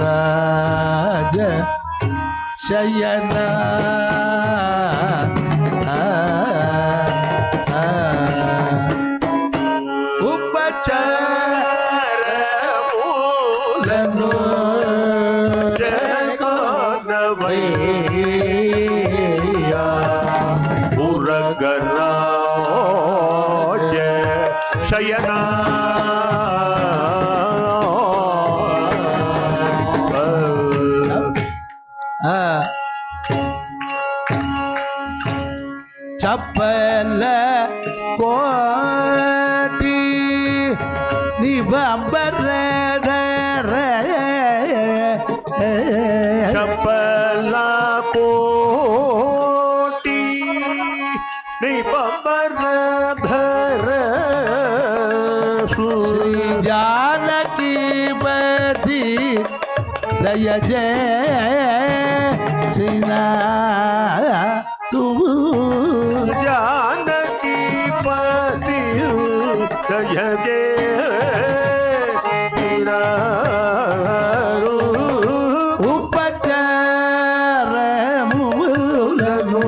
உலகராஜ சயனா உபச்சார மூலனு ஜெகனவையா உலகராஜ சயனா சப்பல கோட்டி நிபம்பர சப்பல கோட்டி நிபம்பர ஸ்ரீ ஜானகி பதி दय जय श्रीनाथ तू जानकी पति दय जय उपचार मूलनु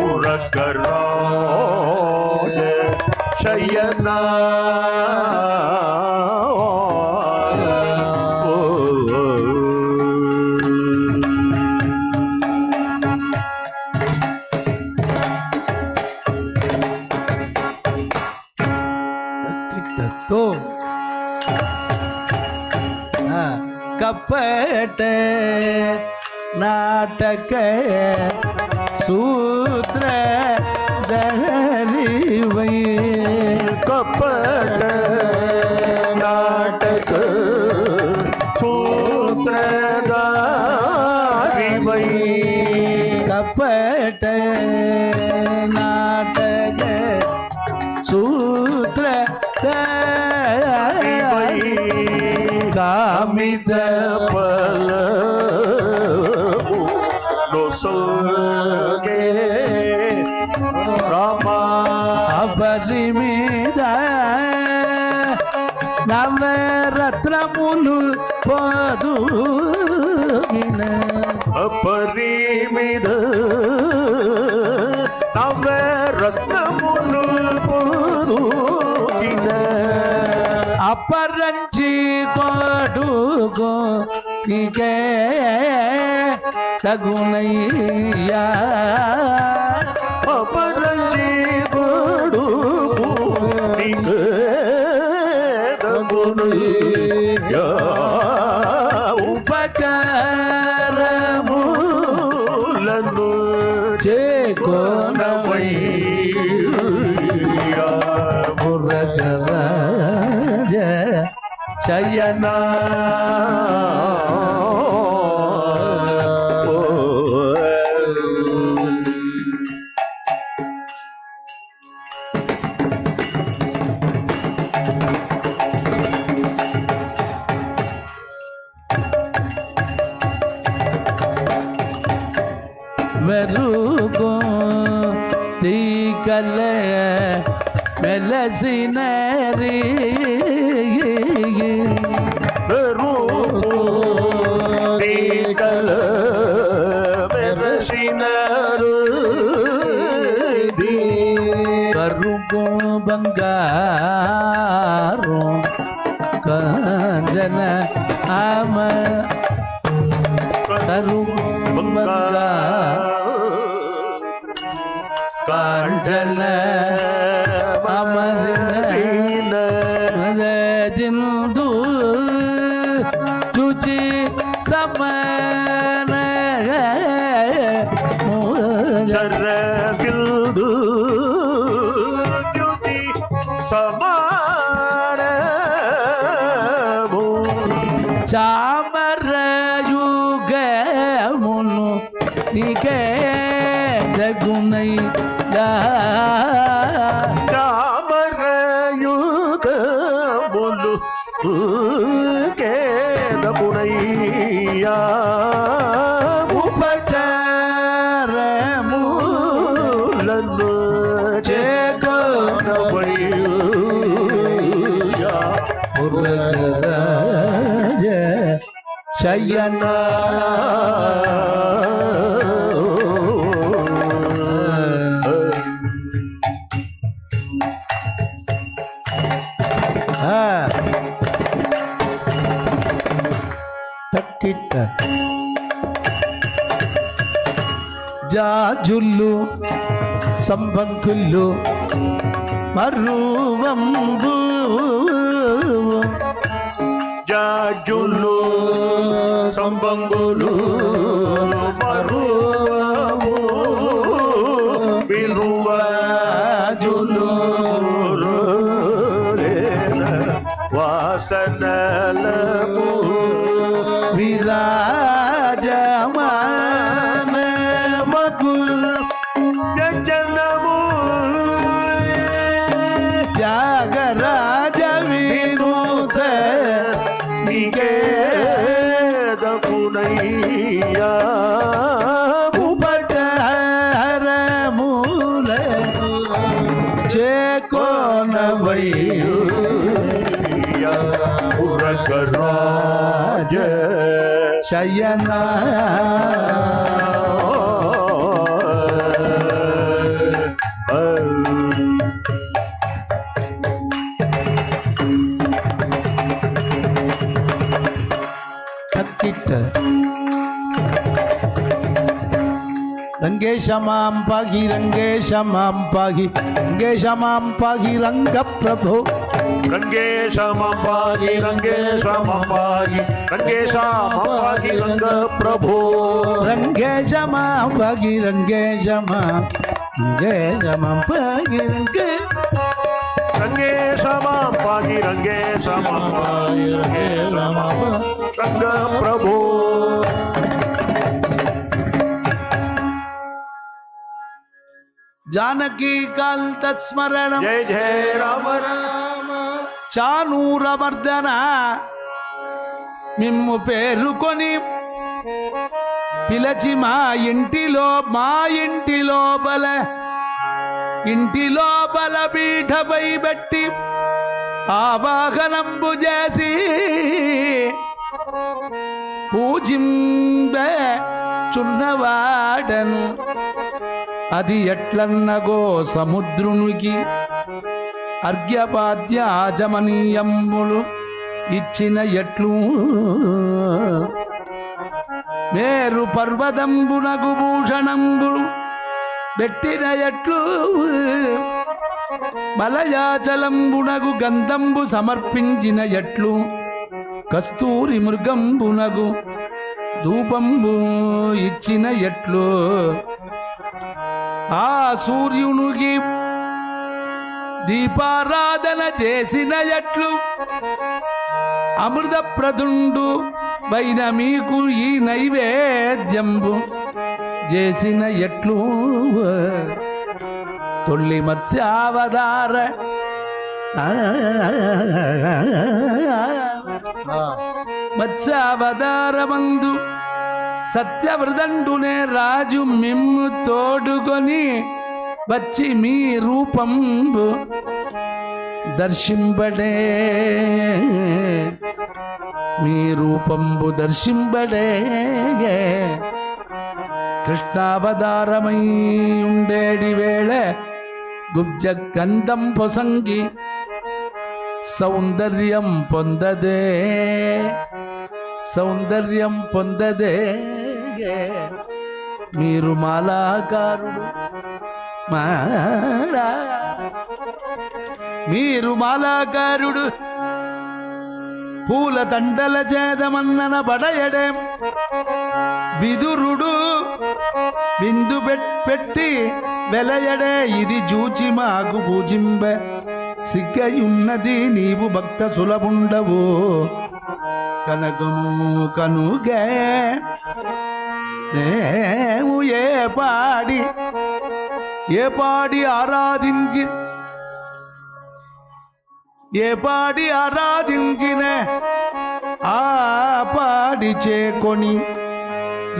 उरकरो शयना तो कपट नाटक सूत्र दहलीवै कपट नाटक सूत्र दहलीवै कपट नाटक सूत्र कामित पल दोसोगे रामा अपरिमित नवरत्नमुलु पदुगिन अपरिमित नवरत्नमुलु पदुगिन अपरंची कोडुगो निके तगुनैया अपरंची कोडुगो निके तगुनैया उपचार मूलनु चेकोनवैया मुरगराज शयना मेरुको तीकल मेलसिनरी मेरुको तीकल मेलसिनरी करुको बंगारो कंजन आम करुको कांचन अमरन जिंदू तुझे समन बिंदु तुझे समान चामर युग मुनु निके जगुनैया चामर युग मुनु के जगुनैया उपचार मूल శయన తక్కిట్ట జాజుల్లు సంబంకుల్లు మరువంబు జాజులు సంబంగులు మరువము విరువాజులు వాసనలము విరాజమాన మకుల్ జనము త్యాగరాజ వినూత నికేతపునయ్యా ఉపచారమూల చేకోనవై పురకరాజ శయన తక్కిట్ట రంగేశ మాం పాగి రంగేశ మాం పాగి రంగేశ మాం పాగి రంగ ప్రభో రంగేశ మపాగి రంగేశ మపాగి రంగేశ మపాగి రంగ ప్రభో రంగేశ మాం పాగి రంగేశ మాం పాగి రంగేశ మపాగి రంగేశ మపాగి రంగ ప్రభో జానకీ కాల్ తత్స్మరణం జయ జయ రామ రామ చానూరమర్దన మిమ్ము పేరుకొని పిలచి మా ఇంటి లోపల పీఠపై బట్టి ఆవాహనంబు చేసి పూజింబే చున్నవాడను అది ఎట్లన్నగో సముద్రునికి అర్ఘ్యపాద్యాజమనీయములు ఇచ్చిన ఎట్లు మేరు పర్వతంబునకు భూషణంబులు పెట్టిన ఎట్లు బలయాచలంబునకు గంధంబు సమర్పించిన ఎట్లు కస్తూరి మృగంబునకు ధూపంబు ఇచ్చిన ఎట్లు ఆ సూర్యునికి దీపారాధన చేసిన ఎట్లు అమృత ప్రదుండు పైన మీకు ఈ నైవేద్యంబు చేసిన ఎట్లు తొల్లి మత్స్యావతార మత్స్యావతారమందు సత్యవ్రతండునే రాజు మిమ్ము తోడుకొని వచ్చి మీ రూపంబు దర్శింపడే కృష్ణావతారమై ఉండేడి వేళ గుబ్జ గంధం పొసంగి సౌందర్యం పొందదే మీరు మాలాకారుడు పూల దండల చేదమన్నన పడయడే విదురుడు బిందు పెట్టి వెలయడే ఇది జూచి మాకు పూజింబ సిగ్గయున్నది నీవు భక్త సులభుండవు కనుగే మేము ఏ పాడి ఆరాధించిన ఆ పాడి చేకొని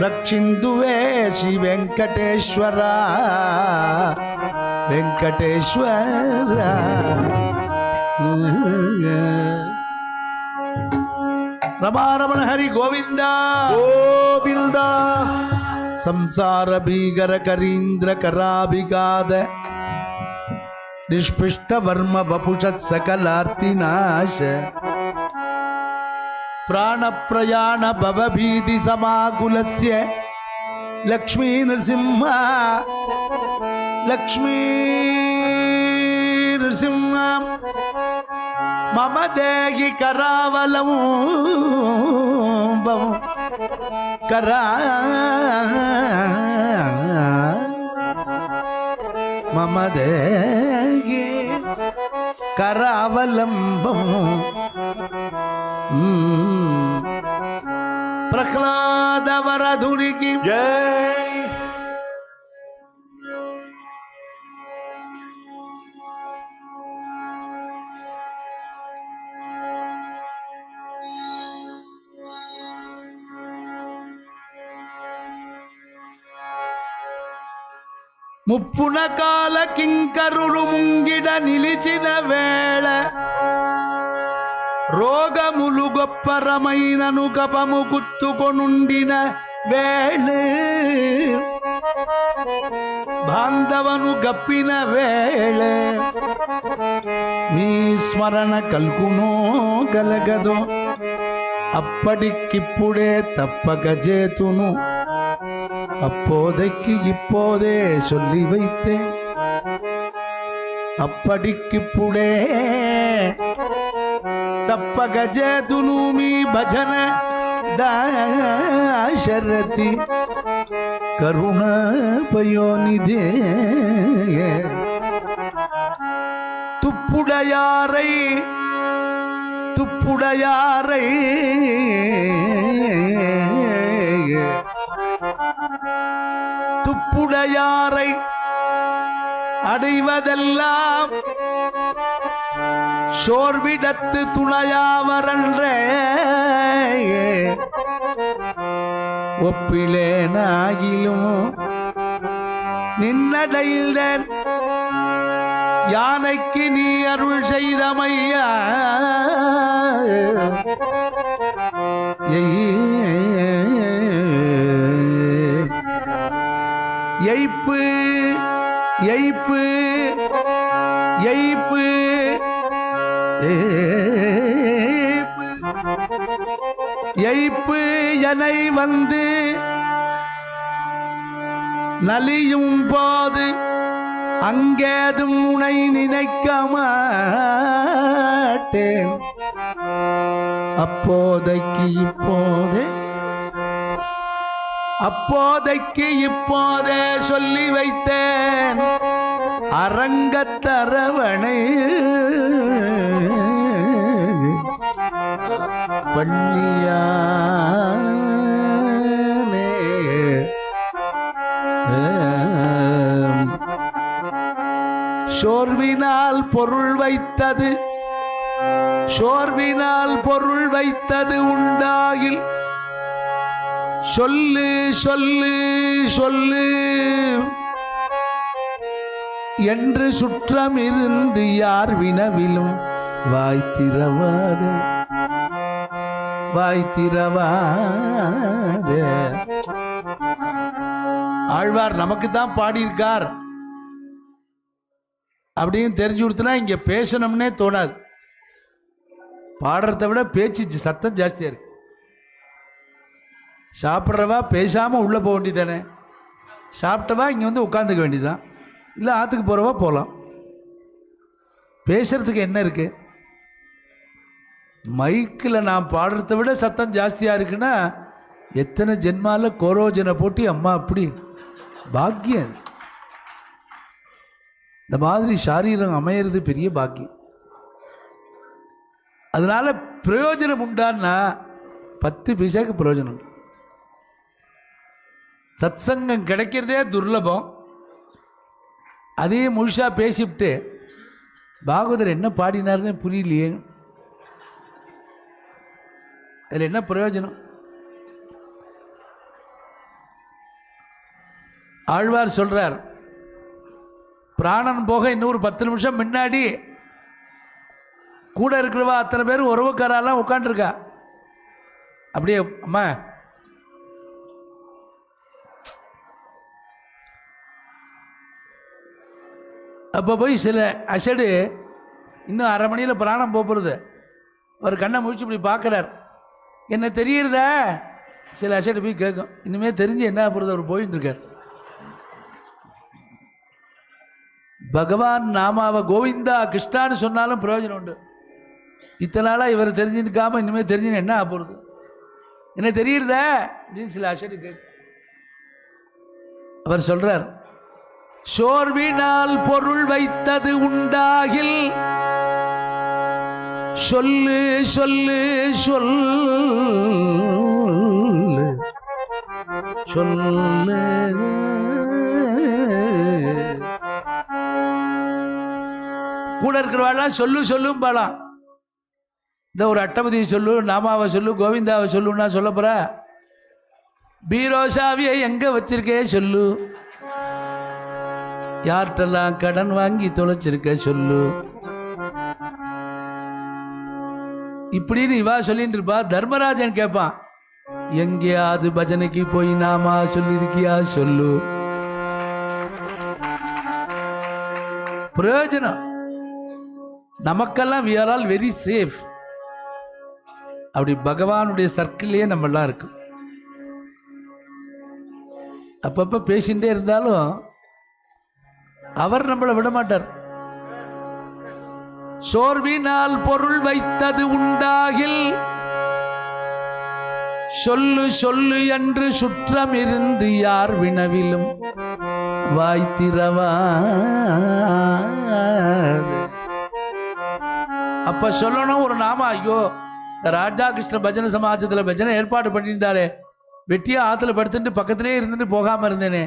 రక్షిందువే శ్రీ వెంకటేశ్వర ரமாரமண ஹரி கோவிந்தா கோவிந்தா. ಸಂಸಾರ ಭೀಗರ ಕರೀಂದ್ರ ಕರಾಭಿಗಾದ ನಿಷ್ಪೃಷ್ಟ ವರ್ಮ ವಪುಷ ಸಕಲಾರ್ತಿ ನಾಶ ಪ್ರಾಣ ಪ್ರಯಾಣ ಭವಭೀತಿ ಸಮಾಕುಲಸ್ಯ ಲಕ್ಷ್ಮೀ ನರಸಿಂಹ ಲಕ್ಷ್ಮೀ ನರಸಿಂಹ ಮಮ ದೇಹಿ ಕರಾವಲಂಬಂ ಕರಾ ಮಮ ದೇಹಿ ಕರಾವಲಂಬಂ ಪ್ರಹ್ಲಾದ ವರಧುರಿಗೆ ஜெய். ಮುಪ್ಪುಣ ಕಾಲ ಕಿಂಕರುಳು ಮುಂಗಿಡ ನಿಲಿಚಿದ ವೇಳ ರೋಗ ಮುಲುಗೊಪ್ಪರಮೈನನು ಕಪಮು ಕುತ್ತುಕೊನುಂಡಿನ ವೇಳೆ ಬಾಂಧವನು ಗಪ್ಪಿನ ವೇಳೆ ನೀ ಸ್ಮರಣ ಕಲ್ಕುನೋ ಗಲಗದೋ ಅಪ್ಪಡಿಕ್ಕಿಪ್ಪುಡೆ ತಪ್ಪಕ ಜೇತುನು அப்போதைக்கு இப்போதே சொல்லி வைத்தேன் அப்படிக்குப்புடே தப்ப கஜதுனூமி பஜன தாசரதி கருண பயோநிதே துப்புடையாரை துப்புடையாரை துப்புடையாரை அடைவதெல்லாம் சோர்விடத்து துணையாவரன்றே ஒப்பிலேனாகிலும் நின்னடைந்தேன் யானைக்கு நீ அருள் செய்தமையா எய்ப்பு எய்ப்பு எய்ப்பு எய்ப்பு எனை வந்து நலியும் போது அங்கேதும் உனை நினைக்க மாட்டேன் அப்போதைக்கு இப்போதே அப்போதைக்கு இப்போதே சொல்லி வைத்தேன் அரங்கத்தரவணை பள்ளியானே சோர்வினால் பொருள் வைத்தது சோர்வினால் பொருள் வைத்தது உண்டாகில் சொல்லு சொல்லு சொல்லு என்று சுற்றம் இருந்து யார் வினவிலும் வாய்த்திரவாதே வாய்த்திரவாதே. ஆழ்வார் நமக்கு தான் பாடியிருக்கார் அப்படின்னு தெரிஞ்சு கொடுத்தனா இங்க பேசணும்னே தோணாது. பாடுறத விட பேச்சு சத்தம் ஜாஸ்தியா இருக்கு. சாப்பிட்றவா பேசாமல் உள்ளே போக வேண்டியதானே, சாப்பிட்டவா இங்கே வந்து உட்காந்துக்க வேண்டியதான், இல்லை ஆற்றுக்கு போகிறவா போகலாம். பேசுறதுக்கு என்ன இருக்கு? மைக்கில் நான் பாடுறத விட சத்தம் ஜாஸ்தியாக இருக்குன்னா எத்தனை ஜென்மால கோரோஜனை போட்டி அம்மா அப்படி பாக்கியம். இந்த மாதிரி சாரீரம் அமையிறது பெரிய பாக்கியம். அதனால பிரயோஜனம் உண்டான்னா 10 பைசாக்கு பிரயோஜனம். சத்சங்கம் கிடைக்கிறதே துர்லபம். அதே முழுசா பேசிவிட்டு பாகவதர் என்ன பாடினார்னு புரியலையே, அதில் என்ன பிரயோஜனம்? ஆழ்வார் சொல்றார், பிராணன் போக இன்னொரு 10 நிமிஷம் முன்னாடி கூட இருக்கிறவா அத்தனை பேரும் உறவுக்காரெல்லாம் உட்காந்துருக்கா. அப்படியே அம்மா அப்போ போய் சில அசடு இன்னும் அரை மணியில் பிராணம் போகிறது. அவர் கண்ணை முழிச்சு இப்படி பார்க்குறார். என்ன தெரியுறதா? சில அசடு போய் கேட்கும். இனிமேல் தெரிஞ்சு என்ன போகிறது? அவர் போயின்னு இருக்கார். பகவான் நாமாவை கோவிந்தா கிருஷ்ணான்னு சொன்னாலும் பிரயோஜனம் உண்டு. இத்தனை நாளாக இவர் தெரிஞ்சுக்காம இனிமேல் தெரிஞ்சுன்னு என்ன போகிறது? என்ன தெரியுறதா அப்படின்னு சில அசடு கேட்கும். அவர் சொல்றார், சோர்வினால் பொருள் வைத்தது உண்டாகில் சொல்லு சொல்லு சொல்லு சொல்லு. கூட இருக்கிறவாள்லாம் சொல்லு சொல்லும் பாலாம். இந்த ஒரு அட்டபதியை சொல்லு, நாமாவை சொல்லு, கோவிந்தாவை சொல்லுன்னா சொல்ல போற. பீரோசாவியை எங்க வச்சிருக்கே சொல்லு, யார்கிட்டெல்லாம் கடன் வாங்கி தொலைச்சிருக்க சொல்லு. இப்படின்னு இவா சொல்லிட்டு இருப்பா. தர்மராஜன் கேட்பான், எங்கேயாவது பஜனைக்கு போய் நாமா சொல்லிருக்கியா சொல்லு. பிரயோஜனம் நமக்கெல்லாம் we are all very safe. அப்படி பகவானுடைய சர்க்கிள்லயே நம்மெல்லாம் இருக்கு. அப்பப்ப பேசிகிட்டே இருந்தாலும் அவர் நம்மளை விட மாட்டார். சோர்வினால் பொருள் வைத்தது உண்டாகில் சொல்லு சொல்லு என்று சுற்றம் இருந்து யார் வினவிலும் வாய்த்திரவா. அப்ப சொல்லணும் ஒரு நாம, ஐயோ இந்த ராஜா கிருஷ்ண பஜனை சமாஜத்துல பஜனை ஏற்பாடு பண்ணியிருந்தாலே வெட்டியா ஆத்துல படுத்துட்டு பக்கத்திலே இருந்துட்டு போகாம இருந்தேனே,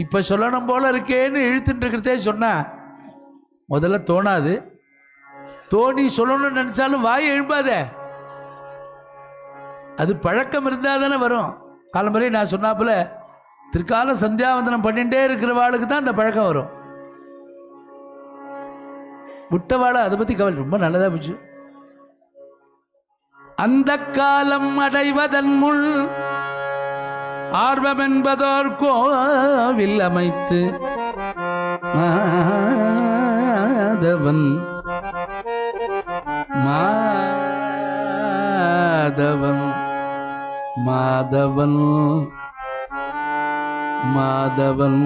இப்ப சொல்லணும் போல இருக்கேன்னு இழுத்துட்டு இருக்கிறதே சொன்னா முதல்ல தோணாது. தோணி சொல்லணும்னு நினைச்சாலும் வாய் எழும்பாதே. அது பழக்கம் இருந்தா தானே வரும். காலம்பரை நான் சொன்னாப்புல திருக்கால சந்தியாவந்தனம் பண்ணிட்டே இருக்கிறவாளுக்கு தான் அந்த பழக்கம் வரும். விட்டவாளை அதை பத்தி கவலை ரொம்ப நல்லதா போச்சு. அந்த காலம் அடைவதன் முள் ஆர்வம் என்பதோர் கோவில் அமைத்து மாதவன் மாதவன் மாதவன் மாதவன்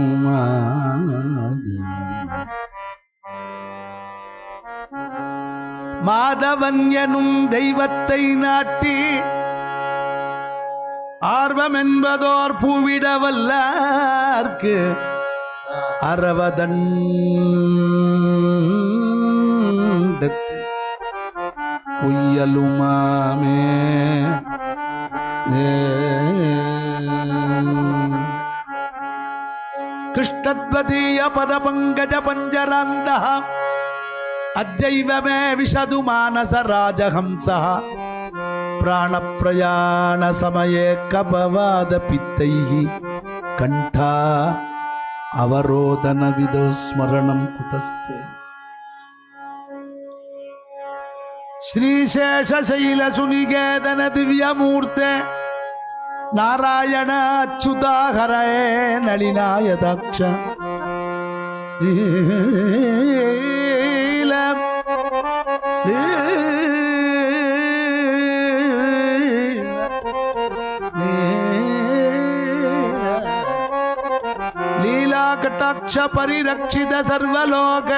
மாதவன் எனும் தெய்வத்தை நாட்டி ஆர்வம் என்பதோர் பூவிட வல்லார்க்கு அரவதண்டத்து உய்யலுமாமே. கிருஷ்ணத்வதீய பத பங்கஜ பஞ்சராந்த அத்யைவமே விஷது மானச ராஜஹம்ச பிராணப்பிரயாண சமயே கபவாத பித்தைஹி கண்டா அவரோதன விதோ ஸ்மரணம் குதஸ்தே. ஸ்ரீசேஷசைல சுனிகேதன திவ்யமூர்த்தே நாராயண அச்சுதாகரே நளினாயதாட்ச லீலா கட்டாட்ச பரிரக்ஷித சர்வலோக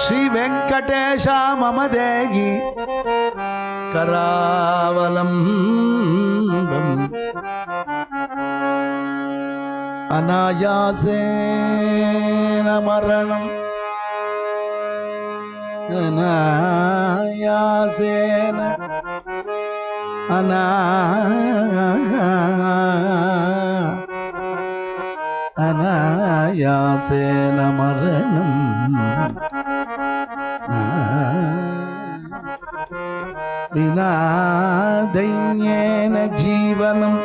ஸ்ரீ வெங்கடேஷ மம தேகி கராவலம்பம் அநாயாசேன மரணம் அநாயாசேன அநாயாசேன மரணம் வினா தைன்யேன ஜீவனம்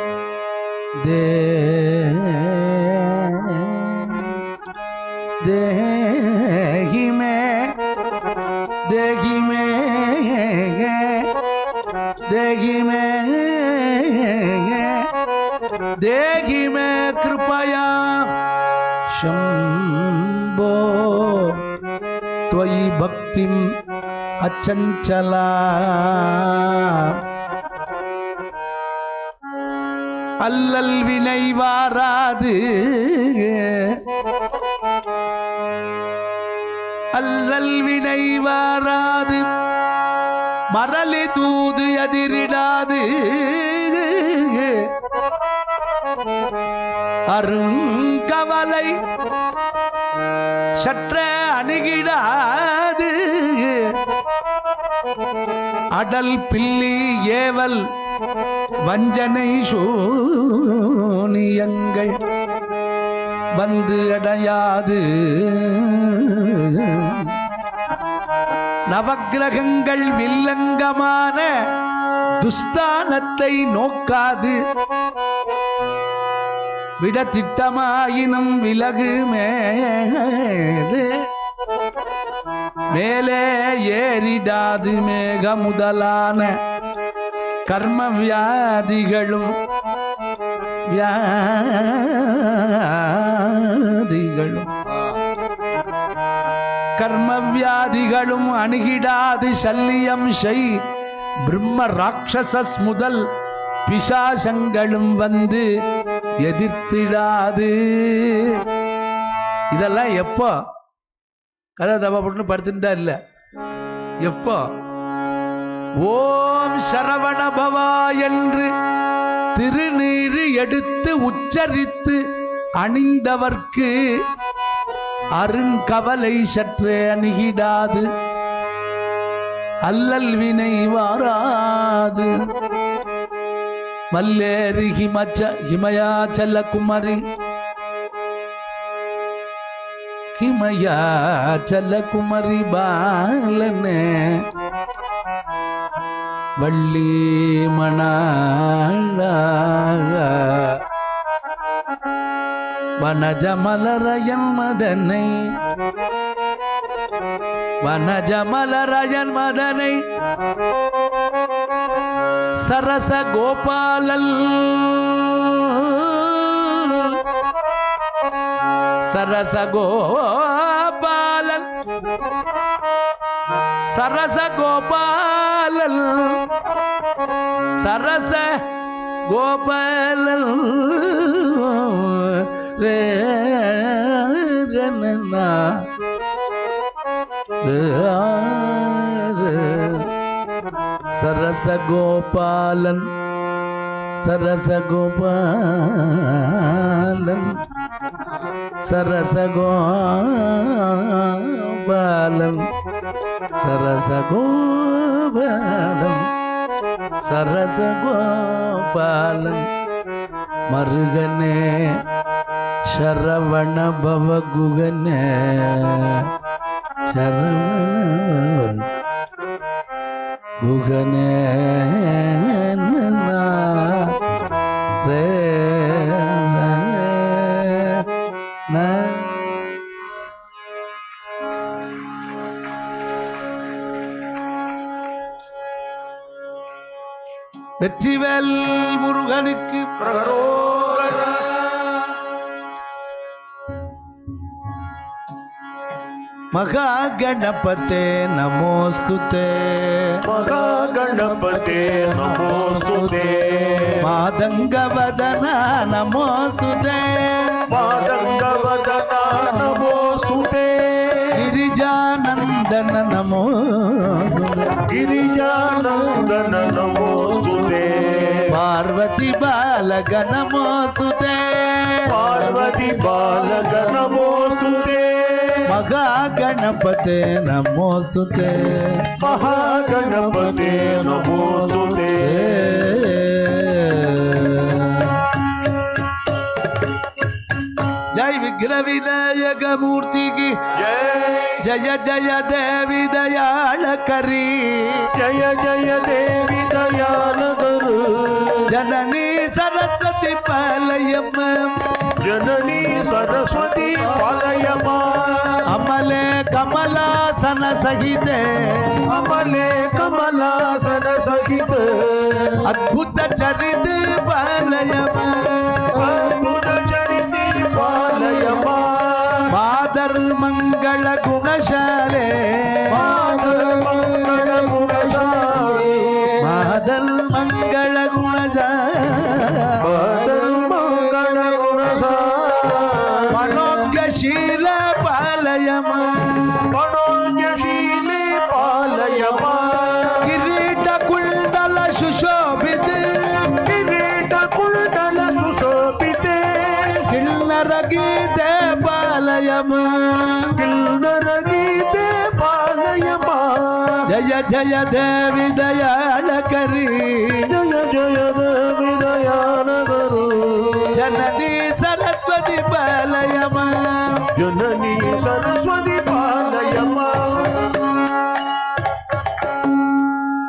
தேஹி மே தேஹி மே தேஹி மே देहि मे कृपया शंभो त्वयि भक्तिम अचंचला அல்லல் வினை வாராது அல்லல் வினை வாராது மரளி தூது எதிரிடாது அருங்கவலை சற்ற அணுகிடாது அடல் பில்லி ஏவல் வஞ்சனை சூனியங்கள் வந்து அடையாது நவக்கிரகங்கள் வில்லங்கமான துஸ்தானத்தை நோக்காது விட திட்டமாயினும் விலகு மேலே ஏறிடாது மேக முதலான கர்ம வியாதிகளும் கர்ம வியாதிகளும் அணுகிடாது சல்லியம் செய் பிரம்ம ராட்சசஸ் முதல் பிசாசங்களும் வந்து எதிர்த்திடாது. இதெல்லாம் எப்போ கதை தப்பப்பட்டு படுத்துட்டா இல்ல, எப்போ ஓம் சரவண பவா என்று திருநீறு எடுத்து உச்சரித்து அணிந்தவர்க்கு அருங்கவலை சற்றே அணுகிடாது அல்லல் வினை வாராது. மல்லேரி ஹிமயாச்சல குமரி ஹிமயாச்சல குமரி பாலனே வள்ளி மணாள வனஜமலரயன் மதனை வனஜமலரயன் மதனை சரச கோபாலல் சரச கோபாலன் சரச கோபாலன் சரச கோபாலன் ரே ரனனா சரச கோபாலன் சரச கோபாலன் சரச கோபாலன் சரச கோபாலன் சரச கோபாலன் மருகனே சரவண பவகுகனே சரவண குகனே ரே வெற்றிவேல் முருகனுக்கு பிரகரோகரா. மகா கணபதே நமோஸ்துதே மகா கணபதே நமோஸ்துதே மாதங்கவதனா நமோஸ்துதே மாதங்கவதனா நமோஸ்துதே गिरिजानंदन नमो गिरिजानंदन नमोस्तुते पार्वती बालक नमोस्तुते पार्वती बालक नमोस्तुते महागणपते नमोस्तुते महागणपते नमोस्तुते जय विग्रह विनायक मूर्ति की जय जय देवी दयाल करी जय जय देवी दयाल करू जननी सरस्वती पालयम जननी सरस्वती पालयम अमले कमलासन सहित अमले कमलासन सहित अद्भुत चरित पालयम மாதர் மங்கள குணசாலே மாதர் மங்கள குணசாலே மாதர் மங்கள குணசாலே மாதர் மங்கள குணசாலே மனோஜ்யசீல பாலயமா மனோஜ்யசீலே பாலயமா கிரீட குண்டல சுஷோபித கிரீட குண்டல சுஷோபிதே கிண்ணர கீதே பாலயமா கிண்ணர கீதே பாலயமா ஜய ஜய தேவி தயாளகரி ஜய ஜய தேவி தயாளகரு ஜனனி சரஸ்வதி பாலயமா ஜனனி சரஸ்வதி பாலயமா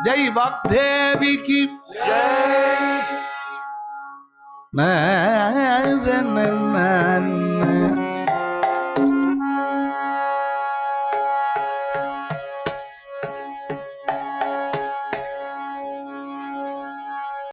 ஜெய் வாக்தேவி கி ஜெய் ந